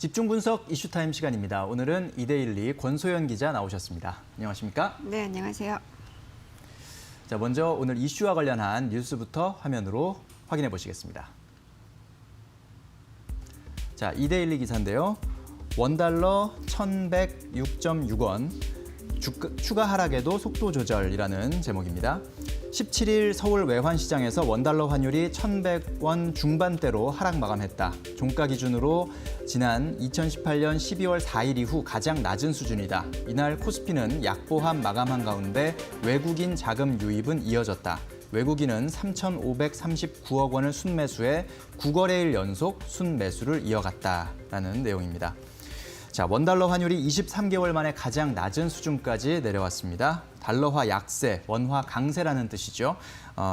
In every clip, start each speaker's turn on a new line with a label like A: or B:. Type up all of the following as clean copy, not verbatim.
A: 집중 분석 이슈타임 시간입니다. 오늘은 이데일리 권소연 기자 나오셨습니다. 안녕하십니까?
B: 네, 안녕하세요.
A: 자, 먼저 오늘 이슈와 관련한 뉴스부터 화면으로 확인해 보시겠습니다. 자, 이데일리 기사인데요. 원달러 1,106.6원, 추가 하락에도 속도 조절이라는 제목입니다. 17일 서울 외환시장에서 원달러 환율이 1,100원 중반대로 하락 마감했다. 종가 기준으로 지난 2018년 12월 4일 이후 가장 낮은 수준이다. 이날 코스피는 약보합 마감한 가운데 외국인 자금 유입은 이어졌다. 외국인은 3,539억 원을 순매수해 9거래일 연속 순매수를 이어갔다라는 내용입니다. 자, 원달러 환율이 23개월 만에 가장 낮은 수준까지 내려왔습니다. 달러화 약세, 원화 강세라는 뜻이죠.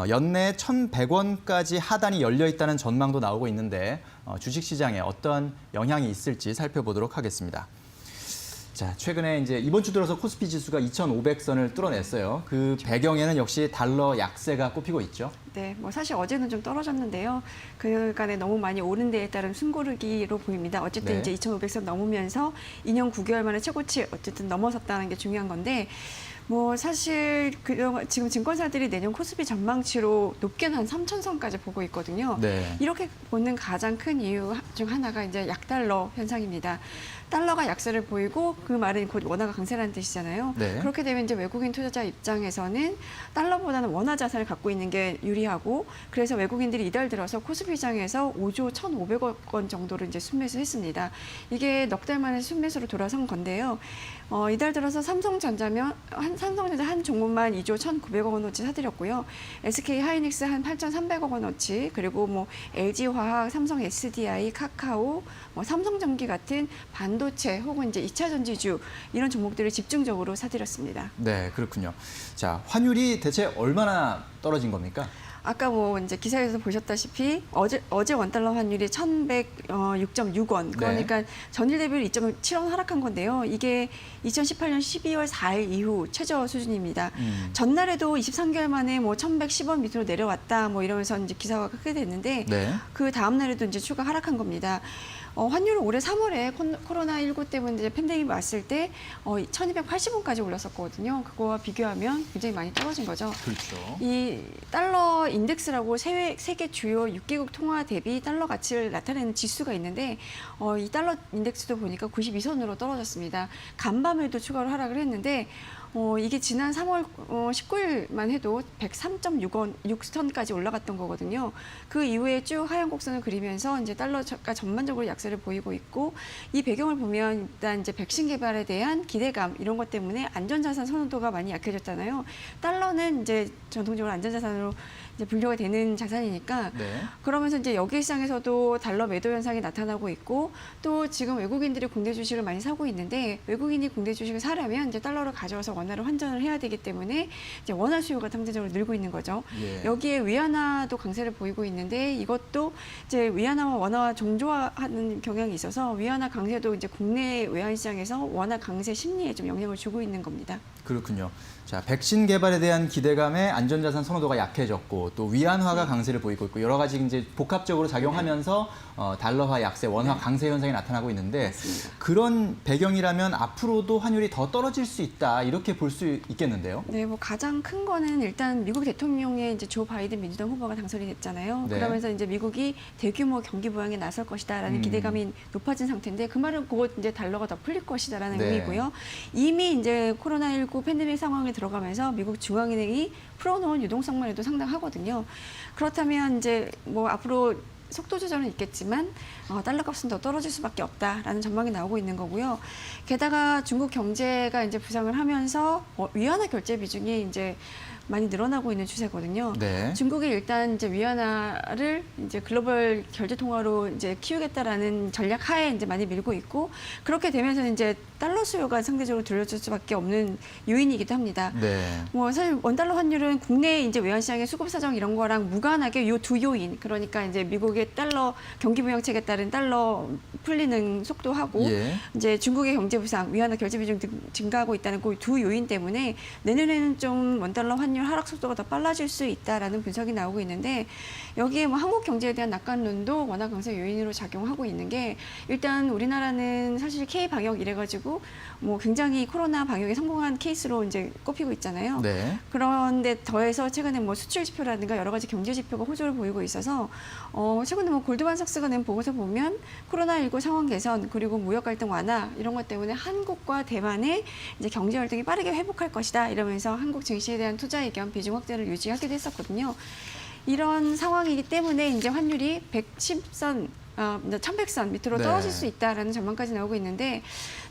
A: 연내 1,100원까지 하단이 열려 있다는 전망도 나오고 있는데 주식시장에 어떤 영향이 있을지 살펴보도록 하겠습니다. 자, 최근에 이제 이번 주 들어서 코스피 지수가 2,500선을 뚫어냈어요. 그 배경에는 역시 달러 약세가 꼽히고 있죠.
B: 네, 뭐 사실 어제는 좀 떨어졌는데요. 그간에 너무 많이 오른 데에 따른 숨고르기로 보입니다. 어쨌든
A: 네.
B: 이제 2,500선 넘으면서 2년 9개월 만에 최고치 어쨌든 넘어섰다는 게 중요한 건데, 뭐 사실 지금 증권사들이 내년 코스피 전망치로 높게는 한 3,000선까지 보고 있거든요.
A: 네.
B: 이렇게 보는 가장 큰 이유 중 하나가 이제 약달러 현상입니다. 달러가 약세를 보이고 그 말은 곧 원화가 강세라는 뜻이잖아요.
A: 네.
B: 그렇게 되면 이제 외국인 투자자 입장에서는 달러보다는 원화 자산을 갖고 있는 게 유리하고, 그래서 외국인들이 이달 들어서 코스피 시장에서 5조 1,500억 원 정도를 이제 순매수했습니다. 이게 넉 달 만에 순매수로 돌아선 건데요. 이달 들어서 삼성전자 한 종목만 2조 1,900억 원어치 사들였고요. SK 하이닉스 한 8,300억 원어치, 그리고 뭐 LG화학, 삼성 SDI, 카카오, 뭐 삼성전기 같은 반도체 혹은 이제 2차 전지주 이런 종목들을 집중적으로 사들였습니다.
A: 네, 그렇군요. 자, 환율이 대체 얼마나 떨어진 겁니까?
B: 아까 뭐 이제 기사에서 보셨다시피 어제 원달러 환율이 1,106.6원, 그러니까 전일 대비로 2.7원 하락한 건데요. 이게 2018년 12월 4일 이후 최저 수준입니다. 전날에도 23개월 만에 뭐 1,110원 밑으로 내려왔다 뭐 이러면서 이제 기사가 크게 됐는데,
A: 네.
B: 그 다음 날에도 이제 추가 하락한 겁니다. 환율은 올해 3월에 코로나19 때문에 이제 팬데믹이 왔을 때 1,280원까지 올랐었거든요. 그거와 비교하면 굉장히 많이 떨어진 거죠.
A: 그렇죠.
B: 이 달러 인덱스라고 세계 주요 6개국 통화 대비 달러 가치를 나타내는 지수가 있는데, 이 달러 인덱스도 보니까 92선으로 떨어졌습니다. 간밤에도 추가로 하락을 했는데, 이게 지난 3월 19일만 해도 103.6선까지 올라갔던 거거든요. 그 이후에 쭉 하향 곡선을 그리면서 이제 달러가 전반적으로 약세를 보이고 있고, 이 배경을 보면 일단 이제 백신 개발에 대한 기대감 이런 것 때문에 안전자산 선호도가 많이 약해졌잖아요. 달러는 이제 전통적으로 안전자산으로 이제 분류가 되는 자산이니까,
A: 네.
B: 그러면서 이제 여기 시장에서도 달러 매도 현상이 나타나고 있고, 또 지금 외국인들이 국내 주식을 많이 사고 있는데, 외국인이 국내 주식을 사려면 이제 달러를 가져와서 원화로 환전을 해야 되기 때문에 이제 원화 수요가 상대적으로 늘고 있는 거죠.
A: 예.
B: 여기에 위안화도 강세를 보이고 있는데, 이것도 이제 위안화와 원화와 정조화하는 경향이 있어서 위안화 강세도 이제 국내 외환 시장에서 원화 강세 심리에 좀 영향을 주고 있는 겁니다.
A: 그렇군요. 자, 백신 개발에 대한 기대감에 안전자산 선호도가 약해졌고, 또 위안화가 강세를 보이고 있고, 여러 가지 이제 복합적으로 작용하면서 달러화 약세, 원화 강세 현상이 나타나고 있는데,
B: 맞습니다.
A: 그런 배경이라면 앞으로도 환율이 더 떨어질 수 있다, 이렇게 볼 수 있겠는데요?
B: 네, 뭐 가장 큰 거는 일단 미국 대통령의 이제 조 바이든 민주당 후보가 당선이 됐잖아요.
A: 네.
B: 그러면서 이제 미국이 대규모 경기 부양에 나설 것이다라는 기대감이 높아진 상태인데, 그 말은 그것 이제 달러가 더 풀릴 것이다라는
A: 네.
B: 의미고요. 이미 이제 코로나19 팬데믹 상황에 들어가면서 미국 중앙은행이 풀어놓은 유동성만 해도 상당하거든요. 그렇다면 이제 뭐 앞으로 속도 조절은 있겠지만 달러 값은 더 떨어질 수밖에 없다라는 전망이 나오고 있는 거고요. 게다가 중국 경제가 이제 부상을 하면서 위안화 결제 비중이 이제 많이 늘어나고 있는 추세거든요.
A: 네.
B: 중국이 일단 이제 위안화를 이제 글로벌 결제 통화로 이제 키우겠다라는 전략 하에 이제 많이 밀고 있고, 그렇게 되면서 이제 달러 수요가 상대적으로 줄어들 수밖에 없는 요인이기도 합니다.
A: 네.
B: 뭐 사실 원달러 환율은 국내 이제 외환 시장의 수급 사정 이런 거랑 무관하게 요 두 요인, 그러니까 이제 미국의 미국의 달러 경기 부양책에 따른 달러 풀리는 속도하고
A: 예.
B: 이제 중국의 경제 부상, 위안화 결제 비중 증가하고 있다는 그 두 요인 때문에 내년에는 좀 원달러 환율 하락 속도가 더 빨라질 수 있다라는 분석이 나오고 있는데 여기에 뭐 한국 경제에 대한 낙관론도 원화 강세 요인으로 작용하고 있는 게 일단 우리나라는 사실 K 방역 이래가지고 뭐 굉장히 코로나 방역에 성공한 케이스로 이제 꼽히고 있잖아요.
A: 네.
B: 그런데 더해서 최근에 뭐 수출 지표라든가 여러 가지 경제 지표가 호조를 보이고 있어서 최근에 뭐 골드만삭스가 낸 보고서 보면 코로나19 상황 개선 그리고 무역 갈등 완화 이런 것 때문에 한국과 대만의 이제 경제 활동이 빠르게 회복할 것이다 이러면서 한국 증시에 대한 투자 의견 비중 확대를 유지하기도 했었거든요. 이런 상황이기 때문에 이제 환율이 110선 1100선 밑으로
A: 네.
B: 떨어질 수 있다라는 전망까지 나오고 있는데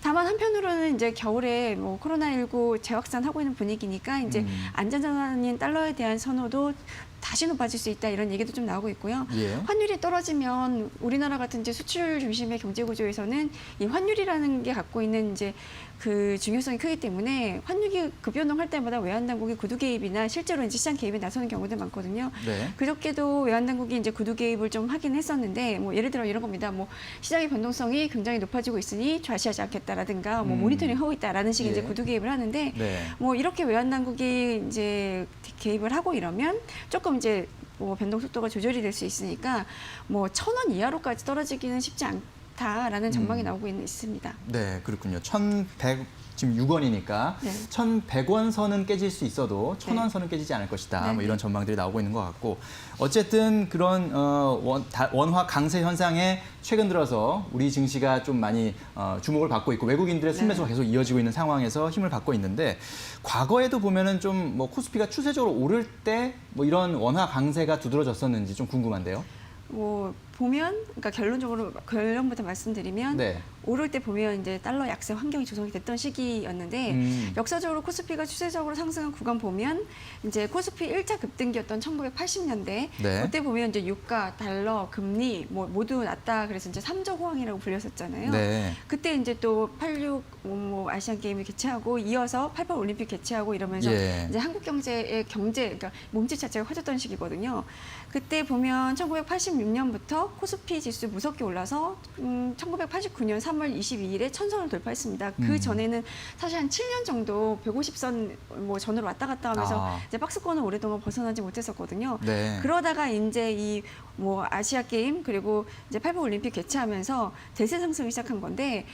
B: 다만 한편으로는 이제 겨울에 뭐 코로나19 재확산하고 있는 분위기니까 이제 안전자산인 달러에 대한 선호도 다시 높아질 수 있다 이런 얘기도 좀 나오고 있고요.
A: 예.
B: 환율이 떨어지면 우리나라 같은 이제 수출 중심의 경제 구조에서는 이 환율이라는 게 갖고 있는 이제 그 중요성이 크기 때문에 환율이 급변동할 때마다 외환당국이 구두 개입이나 실제로 이제 시장 개입에 나서는 경우도 많거든요.
A: 네.
B: 그저께도 외환당국이 이제 구두 개입을 좀 하긴 했었는데 뭐 예를 들어 이런 겁니다. 뭐 시장의 변동성이 굉장히 높아지고 있으니 좌시하지 않겠다라든가 뭐 모니터링하고 있다라는 식의
A: 예.
B: 이제 구두 개입을 하는데
A: 네.
B: 뭐 이렇게 외환당국이 이제 개입을 하고 이러면 조금 이제 뭐 변동 속도가 조절이 될 수 있으니까 뭐 1,000원 이하로까지 떨어지기는 쉽지 않다라는 전망이 나오고 있습니다.
A: 네, 그렇군요. 1,100 지금 6원이니까
B: 네.
A: 1,100원 선은 깨질 수 있어도 1,000원
B: 네.
A: 선은 깨지지 않을 것이다.
B: 네,
A: 뭐
B: 네.
A: 이런 전망들이 나오고 있는 것 같고 어쨌든 그런 원화 강세 현상에 최근 들어서 우리 증시가 좀 많이 주목을 받고 있고 외국인들의 순매수가 계속 이어지고 있는 상황에서 힘을 받고 있는데 과거에도 보면은 좀 뭐 코스피가 추세적으로 오를 때 뭐 이런 원화 강세가 두드러졌었는지 좀 궁금한데요.
B: 뭐 보면 그러니까 결론부터 말씀드리면
A: 네.
B: 오를 때 보면 이제 달러 약세 환경이 조성이 됐던 시기였는데 역사적으로 코스피가 추세적으로 상승한 구간 보면 이제 코스피 1차 급등기였던 1980년대
A: 네.
B: 그때 보면 이제 유가, 달러, 금리 뭐 모두 낮다 그래서 이제 3조 호황이라고 불렸었잖아요.
A: 네.
B: 그때 이제 또 86 뭐 아시안 게임을 개최하고 이어서 88 올림픽 개최하고 이러면서
A: 예.
B: 이제 한국 경제의 그러니까 몸집 자체가 커졌던 시기거든요. 그때 보면 1986년부터 코스피 지수 무섭게 올라서 1989년 3월 22일에 1,000선을 돌파했습니다. 그 전에는 사실 한 7년 정도 150선 뭐 전으로 왔다 갔다 하면서 이제 박스권을 오랫동안 벗어나지 못했었거든요.
A: 네.
B: 그러다가 이제 이 뭐 아시아 게임 그리고 이제 88 올림픽 개최하면서 대세 상승을 시작한 건데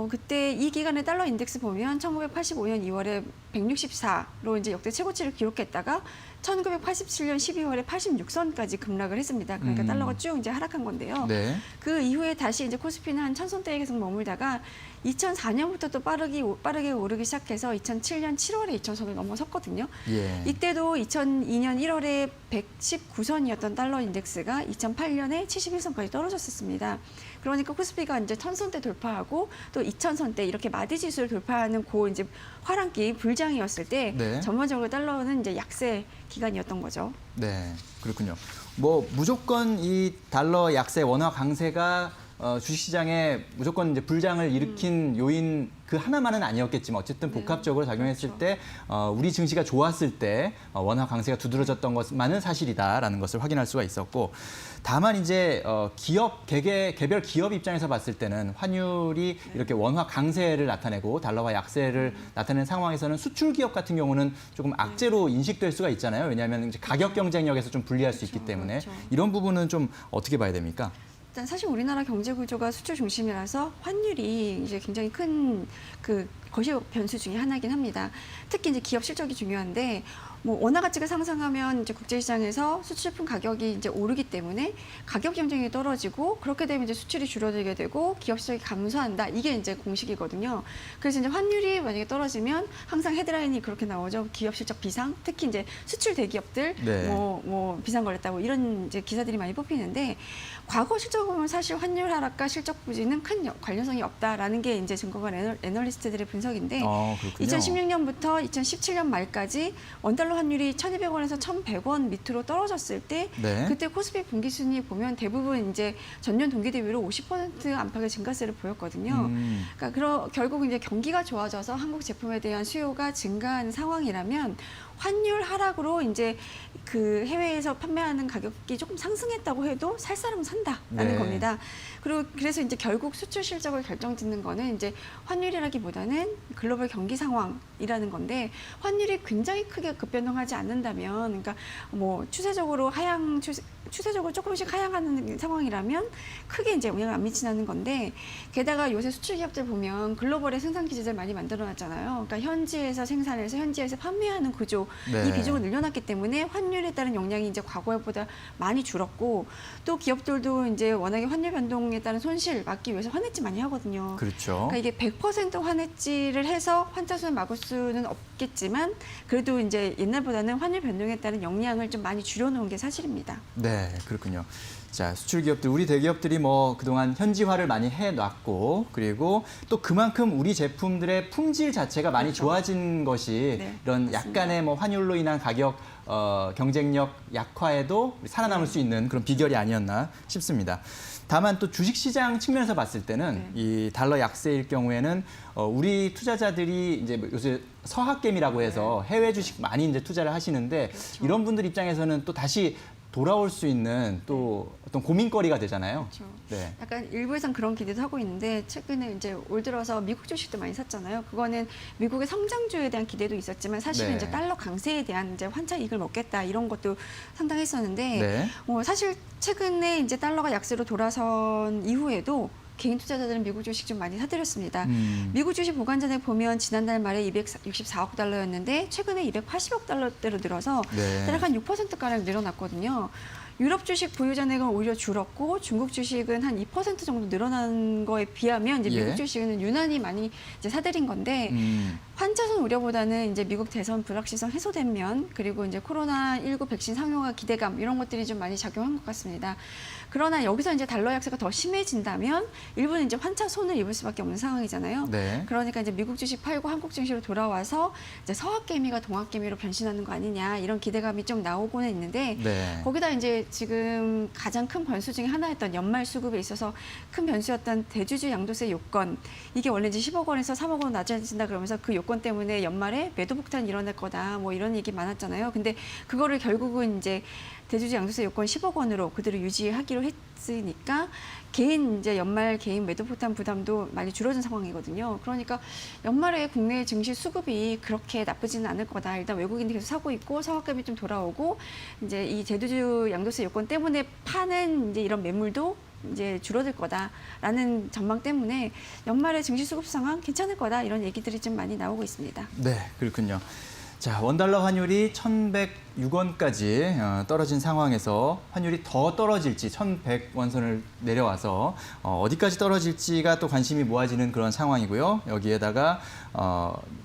B: 그때 이 기간의 달러 인덱스 보면 1985년 2월에 164로 이제 역대 최고치를 기록했다가 1987년 12월에 86선까지 급락을 했습니다. 그러니까 달러가 쭉 이제 하락한 건데요.
A: 네.
B: 그 이후에 다시 이제 코스피는 한 1,000선대에 계속 머물다가 2004년부터 또 빠르게 오르기 시작해서 2007년 7월에 2,000선을 넘어섰거든요.
A: 예.
B: 이때도 2002년 1월에 119선이었던 달러 인덱스가 2008년에 71선까지 떨어졌었습니다. 그러니까 코스피가 이제 1,000선대 돌파하고 또 2,000선대 이렇게 마디 지수를 돌파하는 고 이제 화랑기 불장이었을 때
A: 네.
B: 전반적으로 달러는 이제 약세 기간이었던 거죠.
A: 네, 그렇군요. 뭐 무조건 이 달러 약세 원화 강세가 주식시장에 무조건 이제 불장을 일으킨 요인 그 하나만은 아니었겠지만 어쨌든 복합적으로 작용했을
B: 그렇죠.
A: 때 우리 증시가 좋았을 때 원화 강세가 두드러졌던 것만은 사실이다라는 것을 확인할 수가 있었고 다만 이제 개별 기업 입장에서 봤을 때는 환율이 이렇게 원화 강세를 나타내고 달러화 약세를 나타내는 상황에서는 수출 기업 같은 경우는 조금 악재로 인식될 수가 있잖아요. 왜냐하면 이제 가격 경쟁력에서 좀 불리할 수 있기 때문에
B: 그렇죠.
A: 이런 부분은 좀 어떻게 봐야 됩니까?
B: 일단 사실 우리나라 경제 구조가 수출 중심이라서 환율이 이제 굉장히 큰 그 거시적 변수 중에 하나긴 합니다. 특히 이제 기업 실적이 중요한데 뭐 원화 가치가 상승하면 이제 국제 시장에서 수출품 가격이 이제 오르기 때문에 가격 경쟁이 떨어지고 그렇게 되면 이제 수출이 줄어들게 되고 기업 실적이 감소한다. 이게 이제 공식이거든요. 그래서 이제 환율이 만약에 떨어지면 항상 헤드라인이 그렇게 나오죠. 기업 실적 비상, 특히 이제 수출 대기업들
A: 네.
B: 뭐 비상 걸렸다고 이런 이제 기사들이 많이 뽑히는데 과거 실적을 보면 사실 환율 하락과 실적 부진은 큰 관련성이 없다라는 게 이제 증거가 애널리스트들의 분석인데
A: 그렇군요.
B: 2016년부터 2017년 말까지 원달러 환율이 1,200원에서 1,100원 밑으로 떨어졌을 때
A: 네.
B: 그때 코스피 분기 순위 보면 대부분 이제 전년 동기 대비로 50% 안팎의 증가세를 보였거든요. 그러니까 결국 이제 경기가 좋아져서 한국 제품에 대한 수요가 증가하는 상황이라면 환율 하락으로 이제 그 해외에서 판매하는 가격이 조금 상승했다고 해도 살 사람은 산다라는
A: 네.
B: 겁니다. 그리고 그래서 이제 결국 수출 실적을 결정짓는 거는 이제 환율이라기보다는 글로벌 경기 상황이라는 건데, 환율이 굉장히 크게 급변동하지 않는다면, 그러니까 뭐 추세적으로 추세적으로 조금씩 하향하는 상황이라면 크게 이제 영향을 안 미치는 건데, 게다가 요새 수출 기업들 보면 글로벌의 생산 기지들 많이 만들어 놨잖아요. 그러니까 현지에서 생산해서 현지에서 판매하는 구조,
A: 네.
B: 이 비중을 늘려놨기 때문에 환율에 따른 영향이 이제 과거보다 많이 줄었고, 또 기업들도 이제 워낙에 환율 변동에 따른 손실 막기 위해서 환해지 많이 하거든요.
A: 그렇죠.
B: 그러니까 이게 100% 환해지를 해서 환차손을 막을 수는 없겠지만, 그래도 이제 옛날보다는 환율 변동에 따른 영향을 좀 많이 줄여놓은 게 사실입니다.
A: 네, 그렇군요. 자, 수출 기업들, 우리 대기업들이 뭐 그동안 현지화를 많이 해놨고, 그리고 또 그만큼 우리 제품들의 품질 자체가 많이
B: 그렇죠.
A: 좋아진 것이
B: 네,
A: 이런
B: 맞습니다.
A: 약간의 뭐 환율로 인한 가격 경쟁력 약화에도 살아남을 수 있는 그런 비결이 아니었나 싶습니다. 다만 또 주식시장 측면에서 봤을 때는 이 달러 약세일 경우에는 우리 투자자들이 이제 뭐 요새 서학개미라고 해서 해외 주식 많이 이제 투자를 하시는데,
B: 그렇죠.
A: 이런 분들 입장에서는 또 다시 돌아올 수 있는 또 어떤 고민거리가 되잖아요.
B: 그렇죠.
A: 네.
B: 약간 일부에선 그런 기대도 하고 있는데, 최근에 이제 올 들어서 미국 주식도 많이 샀잖아요. 그거는 미국의 성장주에 대한 기대도 있었지만, 사실은
A: 네.
B: 이제 달러 강세에 대한 이제 환차 이익을 먹겠다 이런 것도 상당했었는데,
A: 네.
B: 사실 최근에 이제 달러가 약세로 돌아선 이후에도 개인 투자자들은 미국 주식 좀 많이 사들였습니다. 미국 주식 보관잔액 보면 지난달 말에 264억 달러였는데 최근에 280억 달러대로 늘어서
A: 네.
B: 대략 한 6%가량 늘어났거든요. 유럽 주식 보유 잔액은 오히려 줄었고, 중국 주식은 한 2% 정도 늘어난 거에 비하면 이제 미국
A: 예.
B: 주식은 유난히 많이 이제 사들인 건데, 환차손 우려보다는 이제 미국 대선 불확실성 해소되면, 그리고 이제 코로나19 백신 상용화 기대감 이런 것들이 좀 많이 작용한 것 같습니다. 그러나 여기서 이제 달러 약세가 더 심해진다면 일부는 이제 환차손을 입을 수밖에 없는 상황이잖아요.
A: 네.
B: 그러니까 이제 미국 주식 팔고 한국 증시로 돌아와서 이제 서학개미가 동학개미로 변신하는 거 아니냐, 이런 기대감이 좀 나오고는 있는데,
A: 네.
B: 거기다 이제 지금 가장 큰 변수 중에 하나였던 연말 수급에 있어서 큰 변수였던 대주주 양도세 요건, 이게 원래 이제 10억 원에서 3억 원으로 낮아진다 그러면서 그 요건 때문에 연말에 매도 폭탄이 일어날 거다 뭐 이런 얘기 많았잖아요. 근데 그거를 결국은 이제 대주주 양도세 요건 10억 원으로 그대로 유지하기로 했으니까 개인 이제 연말 개인 매도 폭탄 부담도 많이 줄어든 상황이거든요. 그러니까 연말에 국내 증시 수급이 그렇게 나쁘지는 않을 거다. 일단 외국인들이 계속 사고 있고 서학금이 좀 돌아오고, 이제 이 대주주 양도세 요건 때문에 파는 이제 이런 매물도 이제 줄어들 거다라는 전망 때문에 연말에 증시 수급 상황 괜찮을 거다, 이런 얘기들이 좀 많이 나오고 있습니다.
A: 네, 그렇군요. 자, 원달러 환율이 1,100유건까지 떨어진 상황에서 환율이 더 떨어질지 1,100원선을 내려와서 어디까지 떨어질지가 또 관심이 모아지는 그런 상황이고요. 여기에다가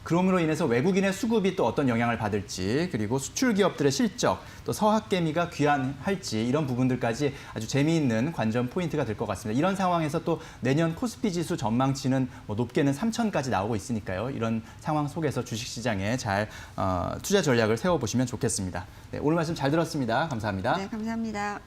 A: 그럼으로 인해서 외국인의 수급이 또 어떤 영향을 받을지, 그리고 수출 기업들의 실적, 또 서학개미가 귀환할지, 이런 부분들까지 아주 재미있는 관전 포인트가 될 것 같습니다. 이런 상황에서 또 내년 코스피 지수 전망치는 뭐 높게는 3,000까지 나오고 있으니까요. 이런 상황 속에서 주식시장에 잘 투자 전략을 세워보시면 좋겠습니다. 네, 오늘 말씀 잘 들었습니다. 감사합니다.
B: 네, 감사합니다.